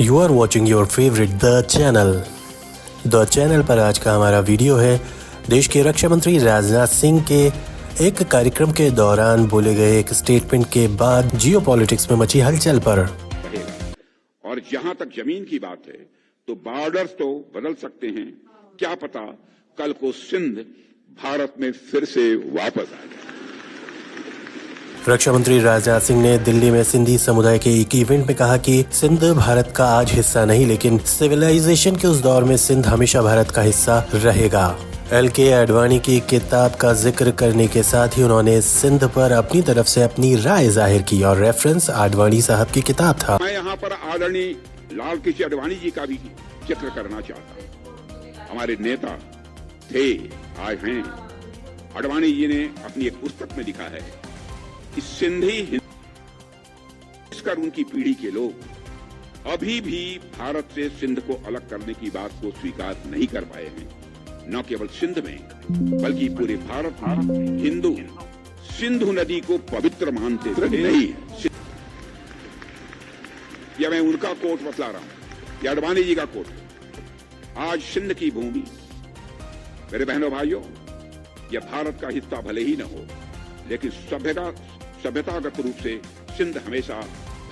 You are watching your favorite The Channel. The Channel पर आज का हमारा वीडियो है देश के रक्षा मंत्री राजनाथ सिंह के एक कार्यक्रम के दौरान बोले गए एक स्टेटमेंट के बाद जियोपॉलिटिक्स में मची हलचल पर। और जहां तक जमीन की बात है तो बॉर्डर्स तो बदल सकते हैं, क्या पता कल को सिंध भारत में फिर से वापस आ जाए। रक्षा मंत्री राजनाथ सिंह ने दिल्ली में सिंधी समुदाय के एक इवेंट में कहा कि सिंध भारत का आज हिस्सा नहीं, लेकिन सिविलाइजेशन के उस दौर में सिंध हमेशा भारत का हिस्सा रहेगा। LK आडवाणी की किताब का जिक्र करने के साथ ही उन्होंने सिंध पर अपनी तरफ से अपनी राय जाहिर की और रेफरेंस आडवाणी साहब की किताब था। मैं यहाँ पर आदरणीय लाल कृष्ण आडवाणी जी का भी जिक्र करना चाहता हूँ। हमारे नेता थे, आज हैं। आडवाणी जी ने अपनी एक पुस्तक में लिखा है कि सिंधी कर उनकी पीढ़ी के लोग अभी भी भारत से सिंध को अलग करने की बात को स्वीकार नहीं कर पाए हैं। न केवल सिंध में बल्कि पूरे भारत में हिंदू सिंधु नदी को पवित्र मानते नहीं। यह मैं उनका कोट बतला रहा हूं, यह आडवाणी जी का कोट। आज सिंध की भूमि, मेरे बहनों भाइयों, यह भारत का हिस्सा भले ही न हो, लेकिन सभ्यतागत रूप से सिंध हमेशा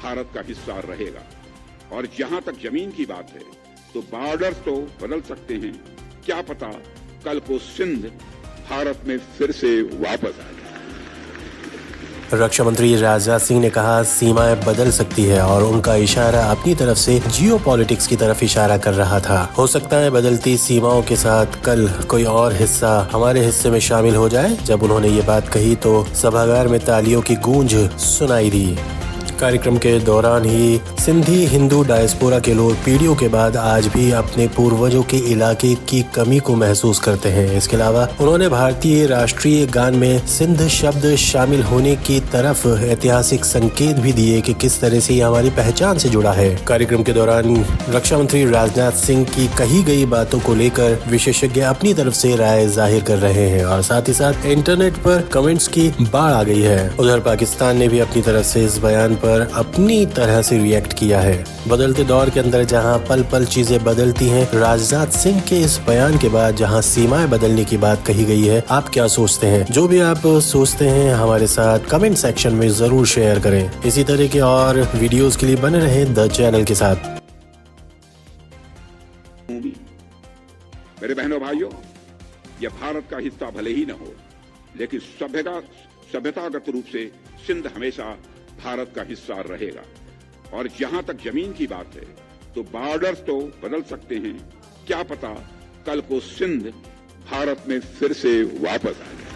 भारत का हिस्सा रहेगा। और जहां तक जमीन की बात है तो बॉर्डर्स तो बदल सकते हैं, क्या पता कल को सिंध भारत में फिर से वापस आ जाए। रक्षा मंत्री राजनाथ सिंह ने कहा सीमाएं बदल सकती है और उनका इशारा अपनी तरफ से जियोपॉलिटिक्स की तरफ इशारा कर रहा था। हो सकता है बदलती सीमाओं के साथ कल कोई और हिस्सा हमारे हिस्से में शामिल हो जाए। जब उन्होंने ये बात कही तो सभागार में तालियों की गूंज सुनाई दी। कार्यक्रम के दौरान ही सिंधी हिंदू डायस्पोरा के लोग पीढ़ियों के बाद आज भी अपने पूर्वजों के इलाके की कमी को महसूस करते हैं। इसके अलावा उन्होंने भारतीय राष्ट्रीय गान में सिंध शब्द शामिल होने की तरफ ऐतिहासिक संकेत भी दिए कि किस तरह से ये हमारी पहचान से जुड़ा है। कार्यक्रम के दौरान रक्षा मंत्री राजनाथ सिंह की कही गई बातों को लेकर विशेषज्ञ अपनी तरफ से राय जाहिर कर रहे हैं और साथ ही साथ इंटरनेट पर कमेंट्स की बाढ़ आ गई है। उधर पाकिस्तान ने भी अपनी तरफ से इस बयान पर अपनी तरह से रिएक्ट किया है। बदलते दौर के अंदर जहां पल पल चीजें बदलती हैं, राजनाथ सिंह के इस बयान के बाद जहां सीमाएं बदलने की बात कही गई है, आप क्या सोचते हैं? जो भी आप सोचते हैं हमारे साथ कमेंट सेक्शन में जरूर शेयर करें। इसी तरह के और वीडियोस के लिए बने रहें द चैनल के साथ। मेरे बहनों भाइयों, यह भारत का हिस्सा भले ही न हो, लेकिन सभ्यतागत रूप से सिंध हमेशा भारत का हिस्सा रहेगा। और जहां तक जमीन की बात है तो बॉर्डर्स तो बदल सकते हैं, क्या पता कल को सिंध भारत में फिर से वापस आ जाए।